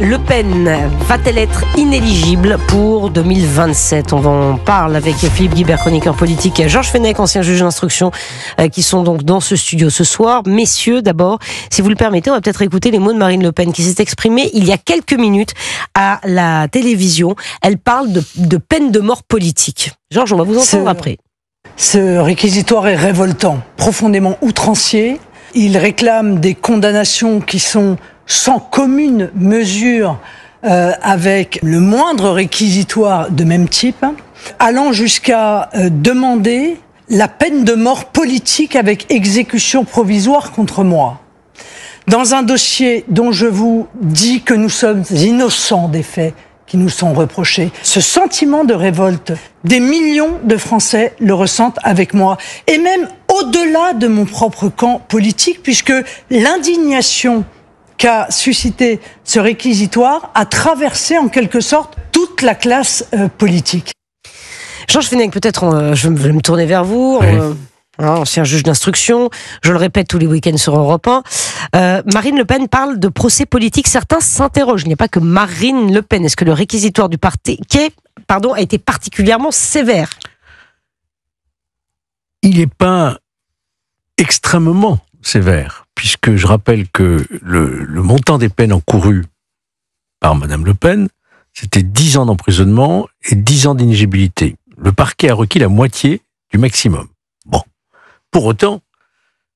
Le Pen va-t-elle être inéligible pour 2027 ? On va en parler avec Philippe Guibert, chroniqueur politique, et Georges Fenech, ancien juge d'instruction, qui sont donc dans ce studio ce soir. Messieurs, d'abord, si vous le permettez, on va peut-être écouter les mots de Marine Le Pen, qui s'est exprimée il y a quelques minutes à la télévision. Elle parle de peine de mort politique. Georges, on va vous entendre après. Ce réquisitoire est révoltant, profondément outrancier. Il réclame des condamnations qui sont sans commune mesure avec le moindre réquisitoire de même type, allant jusqu'à demander la peine de mort politique avec exécution provisoire contre moi. Dans un dossier dont je vous dis que nous sommes innocents des faits qui nous sont reprochés. Ce sentiment de révolte, des millions de Français le ressentent avec moi, et même au-delà de mon propre camp politique, puisque l'indignation qu'a suscité ce réquisitoire a traversé en quelque sorte toute la classe politique. Georges Fenech, peut-être je vais me tourner vers vous. Oui. Ancien juge d'instruction, je le répète tous les week-ends sur Europe 1. Marine Le Pen parle de procès politique. Certains s'interrogent. Il n'y a pas que Marine Le Pen. Est-ce que le réquisitoire du parquet a été particulièrement sévère ? Il n'est pas extrêmement sévère, puisque je rappelle que le montant des peines encourues par Madame Le Pen, c'était 10 ans d'emprisonnement et 10 ans d'inéligibilité. Le parquet a requis la moitié du maximum. Bon. Pour autant,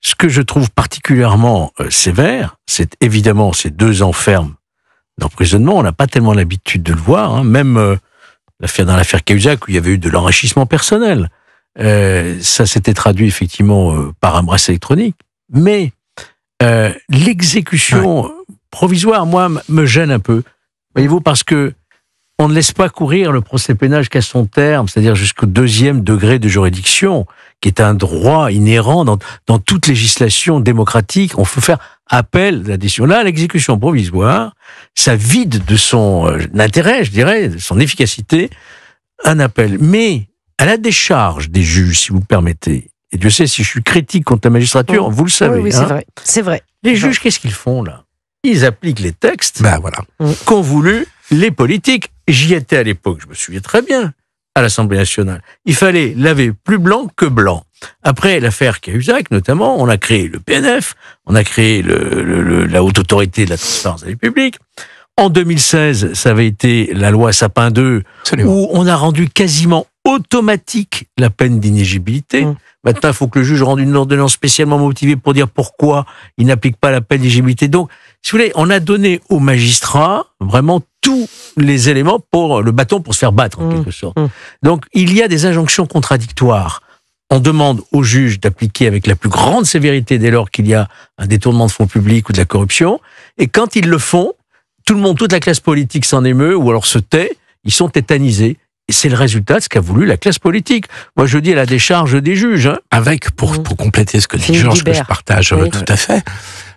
ce que je trouve particulièrement sévère, c'est évidemment ces 2 ans fermes d'emprisonnement. On n'a pas tellement l'habitude de le voir, hein. Même dans l'affaire Cahuzac, où il y avait eu de l'enrichissement personnel, ça s'était traduit effectivement par un bracelet électronique. Mais l'exécution provisoire, moi, me gêne un peu. Voyez-vous, parce que on ne laisse pas courir le procès pénal jusqu'à son terme, c'est-à-dire jusqu'au 2e degré de juridiction, qui est un droit inhérent dans toute législation démocratique. On peut faire appel à la décision. Là, l'exécution provisoire, ça vide de son intérêt, je dirais, de son efficacité, un appel. Mais à la décharge des juges, si vous le permettez, et Dieu sait si je suis critique contre la magistrature, vous le savez. Oui, c'est vrai. Les juges, qu'est-ce qu'ils font là ? Ils appliquent les textes voilà. qu'ont voulu les politiques. J'y étais à l'époque, je me souviens très bien, à l'Assemblée nationale. Il fallait laver plus blanc que blanc. Après l'affaire Cahuzac, notamment, on a créé le PNF, on a créé la Haute Autorité de la Transparence de la République. En 2016, ça avait été la loi Sapin 2, où on a rendu quasiment automatique la peine d'inéligibilité. Maintenant, il faut que le juge rende une ordonnance spécialement motivée pour dire pourquoi il n'applique pas la peine d'inéligibilité. Donc, si vous voulez, on a donné aux magistrats vraiment tous les éléments pour le bâton pour se faire battre, en quelque sorte. Donc, il y a des injonctions contradictoires. On demande aux juges d'appliquer avec la plus grande sévérité dès lors qu'il y a un détournement de fonds publics ou de la corruption. Et quand ils le font, toute la classe politique s'en émeut ou alors se tait, ils sont tétanisés. Et c'est le résultat de ce qu'a voulu la classe politique. Moi, je dis à la décharge des juges. Hein. Avec, pour compléter ce que dit Georges, que je partage tout à fait,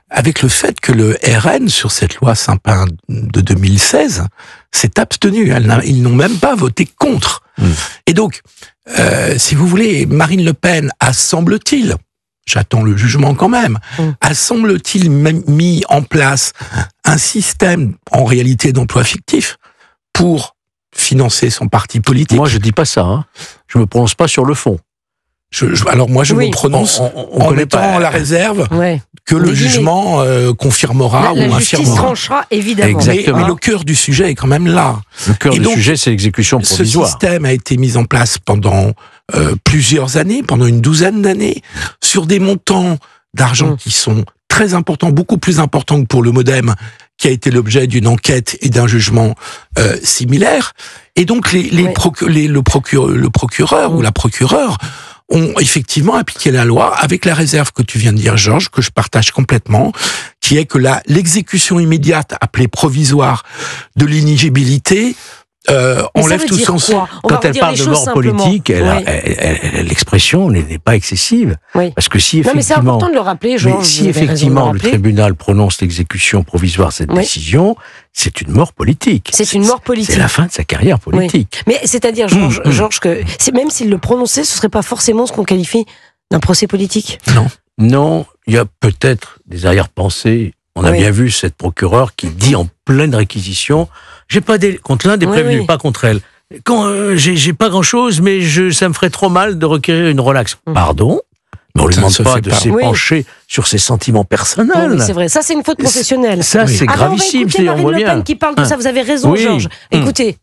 avec le fait que le RN, sur cette loi Sapin de 2016, s'est abstenu. Ils n'ont même pas voté contre. Et donc, si vous voulez, Marine Le Pen a, semble-t-il, j'attends le jugement quand même, a, semble-t-il, même mis en place un système, en réalité, d'emploi fictif pour financer son parti politique. Moi, je dis pas ça. Hein. Je me prononce pas sur le fond. Alors moi, je me prononce en mettant la réserve que le jugement confirmera ou infirmera. La justice tranchera, évidemment. Exactement. Mais le cœur du sujet est quand même là. Le cœur du sujet, c'est l'exécution provisoire. Ce système a été mis en place pendant plusieurs années, pendant une douzaine d'années, sur des montants d'argent qui sont très importants, beaucoup plus importants que pour le MoDem, qui a été l'objet d'une enquête et d'un jugement similaire. Et donc, le procureur ou la procureure ont effectivement appliqué la loi avec la réserve que tu viens de dire, Georges, que je partage complètement, qui est que l'exécution immédiate, appelée provisoire, de l'inéligibilité, enlève tout sens. Quand elle parle de mort politique, l'expression n'est pas excessive. Parce que si effectivement, mais c'est important de le rappeler, Georges. Si effectivement le tribunal prononce l'exécution provisoire de cette décision, c'est une mort politique. C'est une mort politique. C'est la fin de sa carrière politique. Mais c'est-à-dire, Georges, que même s'il le prononçait, ce serait pas forcément ce qu'on qualifie d'un procès politique. Non. Non, il y a peut-être des arrière-pensées On a bien vu cette procureure qui dit en pleine réquisition, j'ai pas contre l'un des prévenus, pas contre elle. Quand j'ai pas grand-chose, mais ça me ferait trop mal de requérir une relaxe. Pardon, mais on ne lui demande pas de s'épancher sur ses sentiments personnels. Oui, c'est vrai. Ça, c'est une faute professionnelle. Ça, c'est gravissime. On va écouter Marine Le Pen qui parle de ça. Vous avez raison, Georges. Écoutez.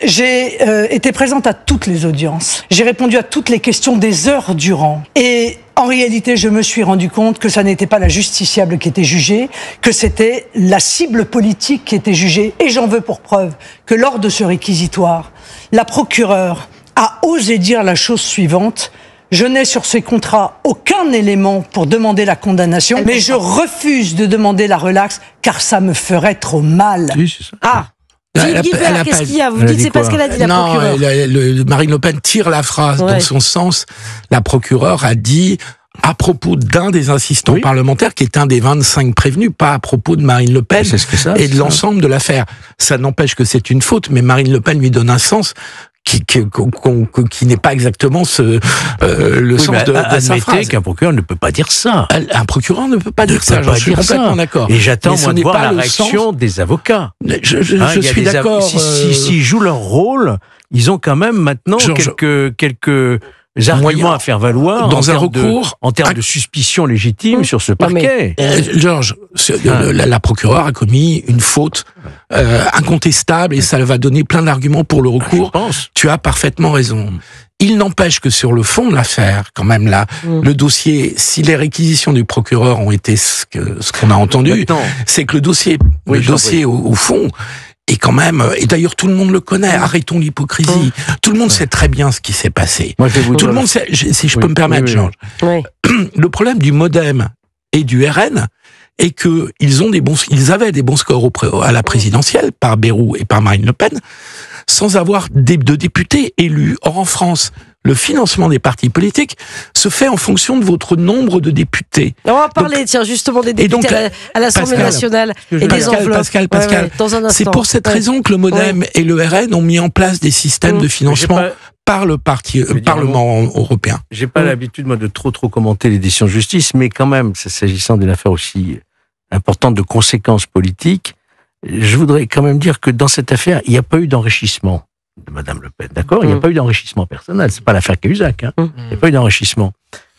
J'ai été présente à toutes les audiences. J'ai répondu à toutes les questions des heures durant. Et en réalité, je me suis rendu compte que ça n'était pas la justiciable qui était jugée, que c'était la cible politique qui était jugée. Et j'en veux pour preuve que lors de ce réquisitoire, la procureure a osé dire la chose suivante. Je n'ai sur ces contrats aucun élément pour demander la condamnation, mais je refuse de demander la relaxe car ça me ferait trop mal. Oui, c'est ça. Ah. Philippe Guibert, qu'est-ce qu'il y a? Vous dites c'est pas ce qu'elle a dit, la procureure. Non, Marine Le Pen tire la phrase dans son sens. La procureure a dit, à propos d'un des assistants parlementaires, qui est un des 25 prévenus, pas à propos de Marine Le Pen et de l'ensemble de l'affaire. Ça n'empêche que c'est une faute, mais Marine Le Pen lui donne un sens qui n'est pas exactement le sens de sa phrase. Admettez qu'un procureur ne peut pas dire ça. Un procureur ne peut pas dire ça, je suis complètement d'accord. Et j'attends, moi, de voir la réaction des avocats. Je suis d'accord. S'ils jouent leur rôle, ils ont quand même maintenant quelques arguments à faire valoir dans un recours en termes de suspicion légitime sur ce parquet. Georges, la procureure a commis une faute incontestable et ça va donner plein d'arguments pour le recours. Tu as parfaitement raison. Il n'empêche que sur le fond de l'affaire, quand même là, le dossier, si les réquisitions du procureur ont été ce qu'on a entendu, c'est que le dossier au fond, et quand même, et d'ailleurs tout le monde le connaît, arrêtons l'hypocrisie. Tout le monde sait très bien ce qui s'est passé. Tout le monde sait, si je peux me permettre, Georges. Le problème du MoDem et du RN est que ils avaient des bons scores à la présidentielle par Bayrou et par Marine Le Pen, sans avoir de députés élus. Or en France, le financement des partis politiques se fait en fonction de votre nombre de députés. On va parler, justement, des députés à l'Assemblée nationale et des enveloppes. Pascal, dans un instant. C'est pour cette raison que le MoDem et le RN ont mis en place des systèmes de financement par le Parlement européen. J'ai pas l'habitude, moi, de trop commenter les décisions de justice, mais quand même, s'agissant d'une affaire aussi importante de conséquences politiques, je voudrais quand même dire que dans cette affaire, il n'y a pas eu d'enrichissement de Madame Le Pen, d'accord? Il n'y a pas eu d'enrichissement personnel. C'est pas l'affaire Cahuzac, hein. Il n'y a pas eu d'enrichissement.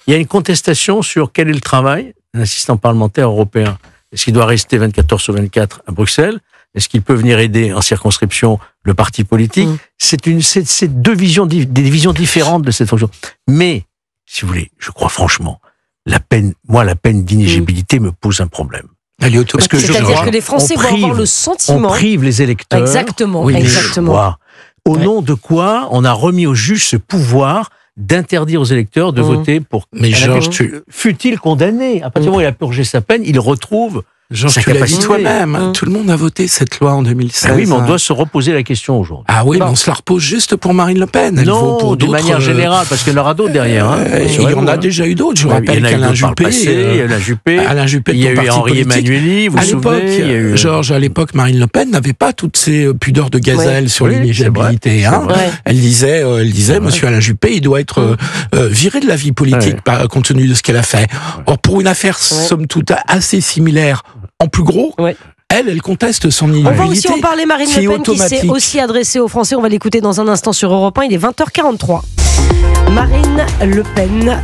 Il y a une contestation sur quel est le travail d'un assistant parlementaire européen. Est-ce qu'il doit rester 24 heures sur 24 à Bruxelles? Est-ce qu'il peut venir aider en circonscription le parti politique? C'est des visions différentes de cette fonction. Mais, si vous voulez, je crois franchement, la peine d'inéligibilité me pose un problème. Parce que c'est-à-dire que les Français vont avoir le sentiment... On prive les électeurs... Exactement. Au nom de quoi on a remis au juge ce pouvoir d'interdire aux électeurs de voter pour... Mais Georges, fut-il condamné? À partir du moment où il a purgé sa peine, il retrouve... Georges, tu l'as dit toi-même, tout le monde a voté cette loi en 2016. Ah oui, mais on doit se reposer la question aujourd'hui. Ah oui, mais on se la repose juste pour Marine Le Pen. Non, de manière générale, parce qu'il y en aura d'autres derrière. Il y en a déjà eu d'autres. Je rappelle qu'Alain Juppé, il y a eu Henri Emmanuelli, vous vous souvenez. Georges, à l'époque, Marine Le Pen n'avait pas toutes ces pudeurs de gazelle sur l'inéligibilité. Elle disait, monsieur Alain Juppé, il doit être viré de la vie politique compte tenu de ce qu'elle a fait. Or, pour une affaire, somme toute, assez similaire, en plus gros, elle conteste son inéligibilité. On va aussi en parler, Marine Le Pen, qui s'est aussi adressée aux Français. On va l'écouter dans un instant sur Europe 1. Il est 20h43. Marine Le Pen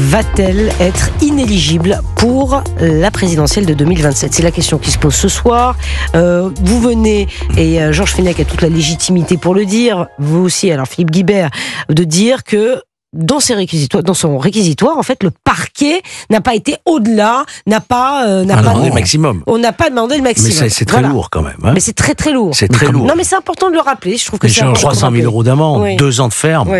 va-t-elle être inéligible pour la présidentielle de 2027? C'est la question qui se pose ce soir. Vous venez, et Georges Fenech a toute la légitimité pour le dire, vous aussi, alors Philippe Guibert, de dire que dans son réquisitoire, en fait, le parquet n'a pas été au-delà, n'a pas demandé le maximum. On n'a pas demandé le maximum. Mais c'est très lourd quand même. Hein. Mais c'est très très lourd. C'est très lourd. Non, mais c'est important de le rappeler. Je trouve que c'est 300 000 euros d'amende, 2 ans de ferme,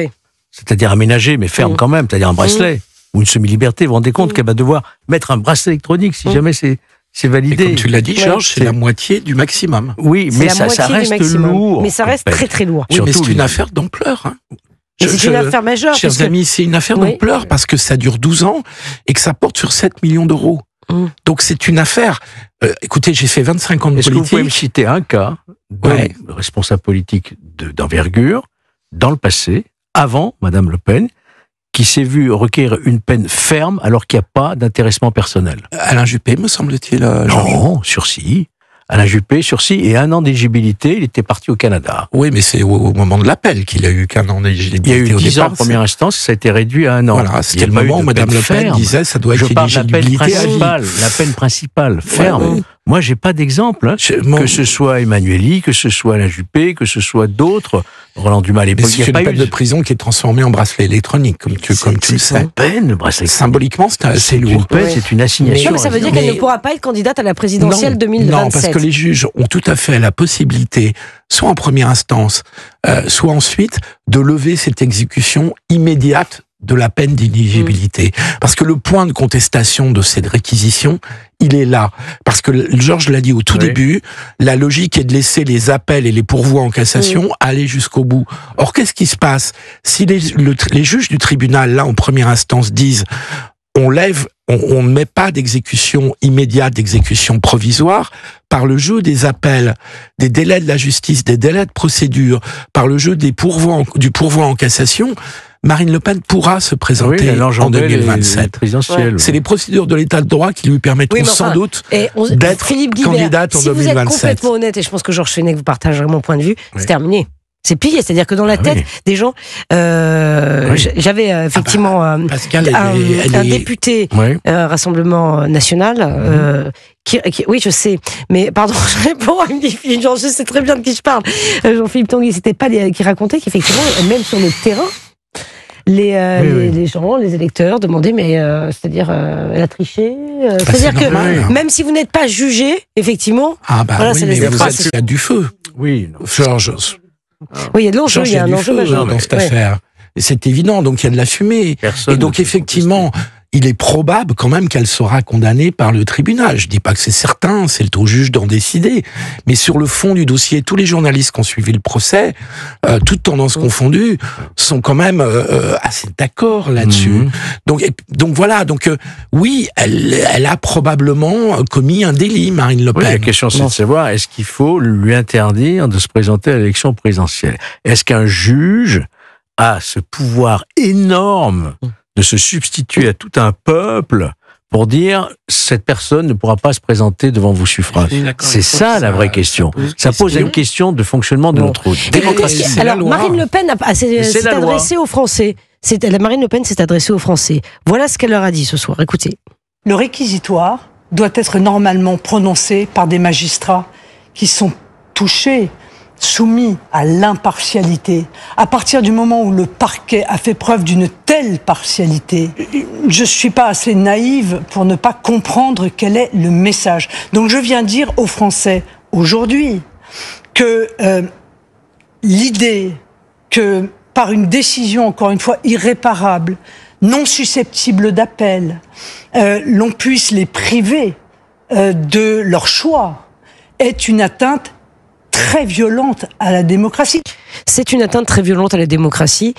c'est-à-dire aménagé, mais ferme quand même, c'est-à-dire un bracelet ou une semi-liberté. Vous vous rendez compte qu'elle va devoir mettre un bracelet électronique si jamais c'est validé. Et comme tu l'as dit, Georges, c'est la moitié du maximum. Oui, mais ça reste lourd. Mais ça reste très très lourd. Oui, mais c'est une affaire d'ampleur. Hein. C'est une affaire majeure. Chers amis, c'est une affaire d'ampleur parce que ça dure 12 ans et que ça porte sur 7 millions d'euros. Donc c'est une affaire. Écoutez, j'ai fait 25 ans de politique. Est-ce que vous pouvez me citer un cas de responsable politique d'envergure dans le passé, avant Madame Le Pen, qui s'est vu requérir une peine ferme alors qu'il n'y a pas d'intéressement personnel. Alain Juppé, me semble-t-il. Non, sursis. Alain Juppé, sursis et 1 an d'éligibilité, il était parti au Canada. Oui, mais c'est au moment de l'appel qu'il a eu qu'un an d'éligibilité. Il y a eu 10 ans en départ, première instance, ça a été réduit à 1 an. Voilà, c'était le moment où Mme Le Pen disait ça doit être Je parle de la peine éligibilité à vie. principale, la peine principale, ferme. Ouais. Moi, j'ai pas d'exemple, hein, que ce soit Emmanueli, que ce soit Alain Juppé, que ce soit d'autres, Roland Dumas à l'époque. Mais c'est une peine de prison qui est transformée en bracelet électronique, comme tu le sais. C'est une peine, le bracelet. Symboliquement, c'est assez lourd. Une peine, c'est une assignation. Non, mais ça veut dire qu'elle ne pourra pas être candidate à la présidentielle 2027. Non, parce que les juges ont tout à fait la possibilité, soit en première instance, soit ensuite, de lever cette exécution immédiate de la peine d'inéligibilité. Parce que le point de contestation de cette réquisition, il est là. Parce que Georges l'a dit au tout début, la logique est de laisser les appels et les pourvois en cassation aller jusqu'au bout. Or, qu'est-ce qui se passe? Si les juges du tribunal, là, en première instance, disent on ne met pas d'exécution immédiate, d'exécution provisoire, par le jeu des appels, des délais de la justice, des délais de procédure, par le jeu du pourvoi en cassation, Marine Le Pen pourra se présenter en 2027. C'est les procédures de l'état de droit qui lui permettront sans doute d'être candidate en 2027. Si vous êtes complètement honnête, et je pense que Georges Fenech vous partagerez mon point de vue, c'est terminé. C'est plié, c'est-à-dire que dans la tête des gens, j'avais effectivement un député Rassemblement National oui, je sais, mais pardon, je réponds à je sais très bien de qui je parle. Jean-Philippe Tanguy, c'était pas qui racontait qu'effectivement, même sur le terrain, les gens, les électeurs demandaient, mais c'est-à-dire, elle a triché. C'est-à-dire que même si vous n'êtes pas jugé, effectivement, il y a du feu. Oui, Georges. Oui, il y a de l'enjeu, il y a un enjeu majeur dans cette affaire. Et c'est évident, donc il y a de la fumée. Et donc effectivement, il est probable quand même qu'elle sera condamnée par le tribunal. Je dis pas que c'est certain, c'est au juge d'en décider. Mais sur le fond du dossier, tous les journalistes qui ont suivi le procès, toutes tendances confondues, sont quand même assez d'accord là-dessus. Donc voilà, oui, elle a probablement commis un délit, Marine Le Pen. Oui, la question c'est de savoir, est-ce qu'il faut lui interdire de se présenter à l'élection présidentielle? Est-ce qu'un juge a ce pouvoir énorme de se substituer à tout un peuple pour dire cette personne ne pourra pas se présenter devant vos suffrages? C'est ça la vraie question. Ça pose une question de fonctionnement de notre démocratie. Alors Marine Le Pen s'est adressée aux Français. Marine Le Pen s'est adressée aux Français. Voilà ce qu'elle leur a dit ce soir. Écoutez. Le réquisitoire doit être normalement prononcé par des magistrats qui sont touchés, soumis à l'impartialité. À partir du moment où le parquet a fait preuve d'une telle partialité, je suis pas assez naïve pour ne pas comprendre quel est le message. Donc je viens dire aux Français aujourd'hui que l'idée que par une décision, encore une fois, irréparable, non susceptible d'appel, l'on puisse les priver de leur choix est une atteinte très violente à la démocratie. C'est une atteinte très violente à la démocratie.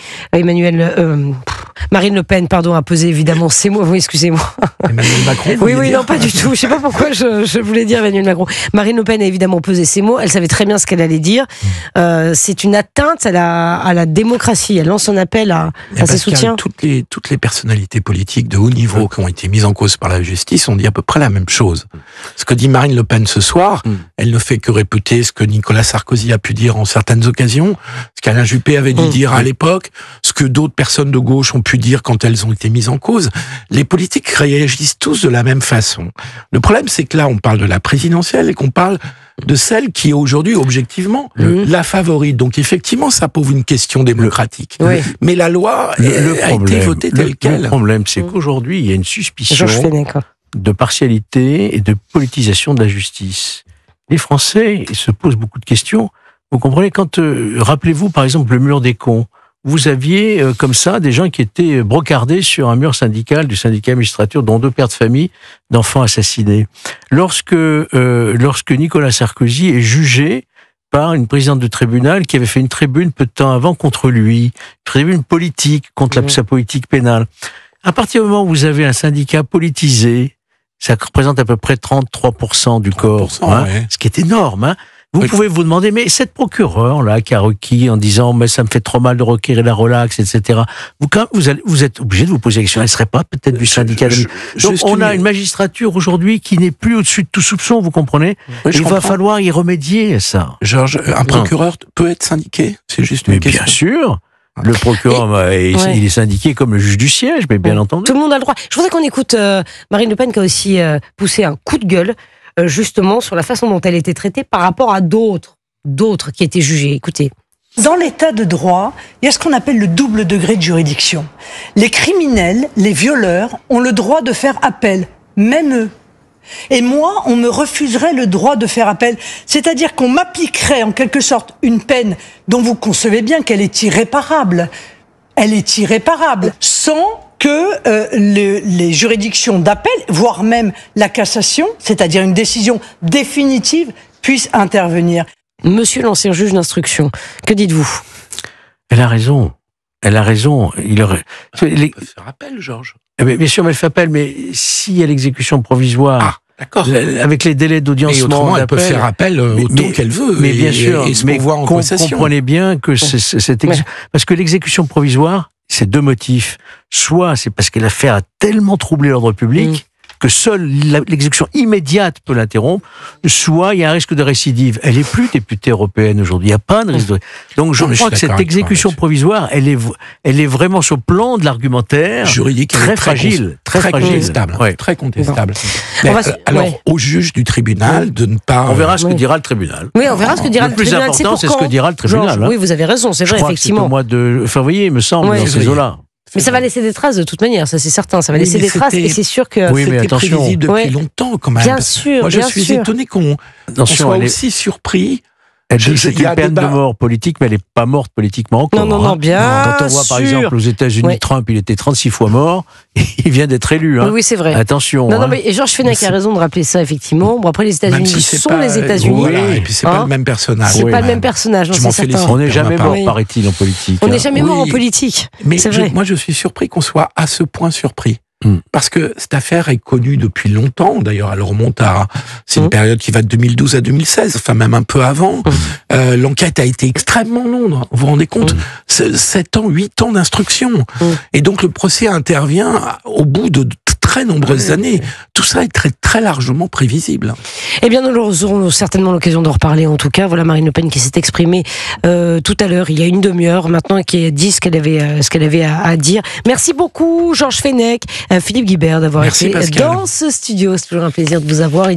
Marine Le Pen, pardon, a posé évidemment ces mots. Oui, excusez-moi. Emmanuel Macron. Oui, non, pas du tout. Je sais pas pourquoi je voulais dire Emmanuel Macron. Marine Le Pen a évidemment posé ces mots. Elle savait très bien ce qu'elle allait dire. C'est une atteinte à la démocratie. Elle lance un appel à ses soutiens. Toutes les personnalités politiques de haut niveau qui ont été mises en cause par la justice ont dit à peu près la même chose. Ce que dit Marine Le Pen ce soir, elle ne fait que répéter ce que Nicolas Sarkozy a pu dire en certaines occasions, ce qu'Alain Juppé avait dû dire à l'époque, ce que d'autres personnes de gauche ont pu dire quand elles ont été mises en cause. Les politiques réagissent tous de la même façon. Le problème, c'est que là, on parle de la présidentielle et qu'on parle de celle qui est aujourd'hui, objectivement, la favorite. Donc, effectivement, ça pose une question démocratique. Mais la loi a été votée telle quelle. Le problème, c'est qu'aujourd'hui, il y a une suspicion de partialité et de politisation de la justice. Les Français se posent beaucoup de questions. Vous comprenez, quand, rappelez-vous, par exemple, le mur des cons, vous aviez comme ça des gens qui étaient brocardés sur un mur syndical du syndicat Magistrature, dont 2 pères de famille d'enfants assassinés. Lorsque Nicolas Sarkozy est jugé par une présidente de tribunal qui avait fait une tribune peu de temps avant contre lui, une tribune politique contre sa politique pénale. À partir du moment où vous avez un syndicat politisé, ça représente à peu près 33% du corps, ce qui est énorme, Vous pouvez vous demander, mais cette procureure-là qui a requis en disant, mais ça me fait trop mal de requérir la relaxe, etc. Vous êtes obligé de vous poser la question, elle serait pas peut-être du syndicat d'amis. Donc on a une magistrature aujourd'hui qui n'est plus au-dessus de tout soupçon, vous comprenez? Oui, il va falloir y remédier à ça. Georges, un procureur peut être syndiqué? C'est juste une question. Bien sûr. Le procureur, il est syndiqué comme le juge du siège, mais bien entendu. Tout le monde a le droit. Je voudrais qu'on écoute Marine Le Pen qui a aussi poussé un coup de gueule justement sur la façon dont elle était traitée par rapport à d'autres qui étaient jugés. Écoutez. Dans l'état de droit, il y a ce qu'on appelle le double degré de juridiction. Les criminels, les violeurs, ont le droit de faire appel, même eux. Et moi, on me refuserait le droit de faire appel. C'est-à-dire qu'on m'appliquerait en quelque sorte une peine dont vous concevez bien qu'elle est irréparable. Elle est irréparable, sans que les juridictions d'appel, voire même la cassation, c'est-à-dire une décision définitive, puissent intervenir. Monsieur l'ancien juge d'instruction, que dites-vous? Elle a raison. Elle a raison. Elle peut faire appel, Georges. Bien sûr, mais elle fait appel, mais s'il y a l'exécution provisoire, d'accord. Avec les délais d'audiencement, elle peut faire appel autant qu'elle veut. Mais bien sûr, mais comprenez bien que parce que l'exécution provisoire, c'est deux motifs. Soit c'est parce que l'affaire a tellement troublé l'ordre public que seule l'exécution immédiate peut l'interrompre, soit il y a un risque de récidive. Elle n'est plus députée européenne aujourd'hui, il n'y a pas de risque de... Donc je crois que cette exécution provisoire, elle est vraiment sur le plan de l'argumentaire juridique très fragile. Très contestable. Ouais. Très contestable. Mais, au juge du tribunal de ne pas... On verra ce que dira le tribunal. Oui, on verra ce que dira le tribunal. Le plus important, c'est ce que dira le tribunal. Georges, oui, vous avez raison, c'est vrai, effectivement. C'est au mois de février, il me semble, dans ces eaux-là. Mais ça va laisser des traces de toute manière, ça c'est certain. Ça va laisser des traces et c'est sûr que c'était prévisible depuis longtemps quand même. Bien sûr. Moi je suis étonné qu'on soit aussi surpris. Elle dit que c'est une peine de mort politique, mais elle n'est pas morte politiquement encore. Non, bien sûr. Quand on voit par exemple aux États-Unis, Trump, il était 36 fois mort, et il vient d'être élu. Oui, c'est vrai. Attention. Non, mais Georges Fenech a raison de rappeler ça, effectivement. Bon, après, les États-Unis sont les États-Unis. Voilà, et puis c'est pas le même personnage. C'est pas le même personnage, je m'en félicite. On n'est jamais mort, paraît-il, en politique. On n'est jamais mort en politique. Mais moi, je suis surpris qu'on soit à ce point surpris. Parce que cette affaire est connue depuis longtemps. D'ailleurs, elle remonte c'est une période qui va de 2012 à 2016, enfin même un peu avant. L'enquête a été extrêmement longue. Vous vous rendez compte? 7 ans, 8 ans d'instruction. Et donc le procès intervient au bout de très nombreuses années. Tout ça est très, très largement prévisible. Eh bien, nous aurons certainement l'occasion d'en reparler. En tout cas, voilà Marine Le Pen qui s'est exprimée tout à l'heure, il y a une demi-heure maintenant, qui a dit ce qu'elle avait à dire. Merci beaucoup, Georges Fenech, Philippe Guibert, d'avoir été dans ce studio. C'est toujours un plaisir de vous avoir.